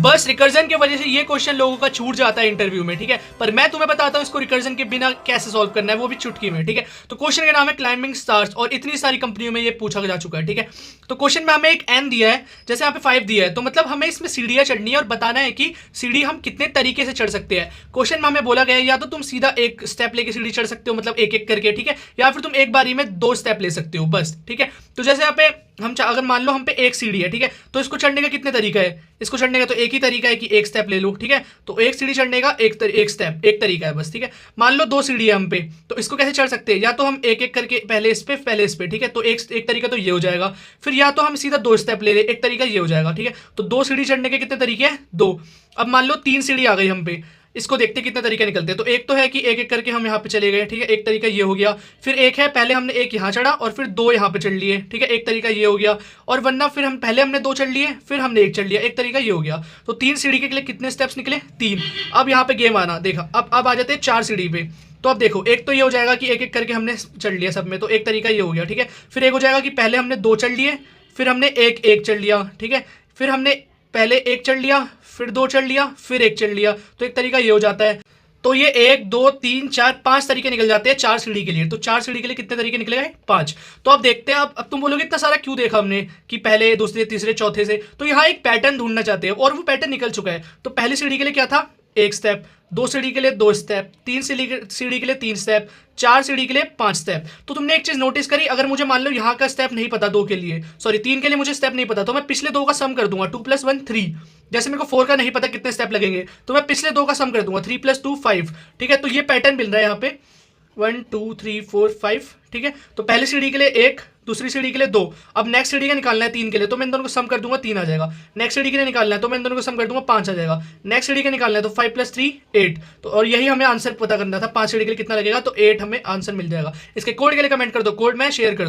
बस रिकर्जन की वजह से ये क्वेश्चन लोगों का छूट जाता है इंटरव्यू में, ठीक है। पर मैं तुम्हें बताता हूँ इसको रिकर्जन के बिना कैसे सॉल्व करना है, वो भी चुटकी में, ठीक है। तो क्वेश्चन का नाम है क्लाइंबिंग स्टार्स और इतनी सारी कंपनियों में ये पूछा जा चुका है, ठीक है। तो क्वेश्चन में हमें एक एन दिया है, जैसे यहाँ पे 5 दिया है, तो मतलब हमें इसमें सीढ़ियां चढ़नी है और बताना है कि सीढ़ी हम कितने तरीके से चढ़ सकते हैं। क्वेश्चन में हमें बोला गया है या तो तुम सीधा एक स्टेप लेके सीढ़ी चढ़ सकते हो, मतलब एक एक करके, ठीक है, या फिर तुम एक बारी में 2 स्टेप ले सकते हो बस, ठीक है। तो जैसे यहाँ पे हम अगर मान लो हम पे एक सीढ़ी है, ठीक है, तो इसको चढ़ने का कितने तरीका है, इसको चढ़ने का तो एक ही तरीका है कि एक स्टेप ले लो, ठीक है। तो एक सीढ़ी चढ़ने का एक स्टेप एक तरीका है बस, ठीक है। मान लो 2 सीढ़ी है हम पे, तो इसको कैसे चढ़ सकते हैं, या तो हम एक एक करके पहले इस पे, ठीक है, तो एक तरीका तो ये हो जाएगा। फिर या तो हम सीधा 2 स्टेप ले ले, एक तरीका ये हो जाएगा, ठीक है। तो 2 सीढ़ी चढ़ने के कितने तरीके हैं, 2। अब मान लो 3 सीढ़ी आ गई हम पे, इसको देखते कितने तरीके निकलते हैं। तो एक तो है कि एक एक करके हम यहाँ पे चले गए, ठीक है, एक तरीका ये हो गया। फिर एक है पहले हमने एक यहाँ चढ़ा और फिर 2 यहाँ पे चढ़ लिए, ठीक है, एक तरीका ये हो गया। और वरना फिर हम पहले हमने 2 चढ़ लिए, फिर हमने एक चढ़ लिया, एक तरीका ये हो गया। तो 3 सीढ़ी के लिए कितने स्टेप्स निकले, 3। अब यहाँ पे गेम आना, देखा अब आ जाते हैं 4 सीढ़ी पे। तो अब देखो एक तो ये हो जाएगा कि एक एक करके हमने चढ़ लिया सब में, तो एक तरीका ये हो गया, ठीक है। फिर एक हो जाएगा कि पहले हमने 2 चढ़ लिए, फिर हमने एक चढ़ लिया, ठीक है। फिर हमने पहले एक चढ़ लिया, फिर 2 चढ़ लिया, फिर एक चढ़ लिया, तो एक तरीका ये हो जाता है। तो ये 1 2 3 4 5 तरीके निकल जाते हैं 4 सीढ़ी के लिए। तो 4 सीढ़ी के लिए कितने तरीके निकले गए, 5। तो अब देखते हैं, अब तुम बोलोगे इतना सारा क्यों देखा हमने कि पहले दूसरे तीसरे चौथे से, तो यहाँ एक पैटर्न ढूंढना चाहते हैं और वो पैटर्न निकल चुका है। तो पहली सीढ़ी के लिए क्या था, एक स्टेप, 2 सीढ़ी के लिए 2 स्टेप, 3 सीढ़ी के लिए 3 स्टेप, 4 सीढ़ी के लिए 5 स्टेप। तो तुमने एक चीज नोटिस करी, अगर मुझे मान लो यहाँ का स्टेप नहीं पता 2 के लिए, सॉरी 3 के लिए मुझे स्टेप नहीं पता, तो मैं पिछले 2 का सम कर दूंगा, 2 + 1 3। जैसे मेरे को 4 का नहीं पता कितने स्टेप लगेंगे, तो मैं पिछले 2 का सम कर दूंगा, 3 + 2 5, ठीक है। तो ये पैटर्न मिल रहा है यहाँ पे 1 2 3 4 5, ठीक है। तो पहली सीढ़ी के लिए 1, दूसरी सीढ़ी के लिए 2। अब नेक्स्ट सीढ़ी का निकालना है 3 के लिए, तो मैं इन दोनों को सम कर दूंगा, 3 आ जाएगा। नेक्स्ट सीढ़ी के लिए निकालना है तो मैं इन दोनों को सम कर दूंगा, 5 आ जाएगा। नेक्स्ट सीढ़ी का निकालना है तो 5 + 3 8। तो और यही हमें आंसर पता करना था, 5 सीढ़ी के लिए कितना लगेगा, तो 8 हमें आंसर मिल जाएगा। इसके कोड के लिए कमेंट कर दो, कोड मैं शेयर कर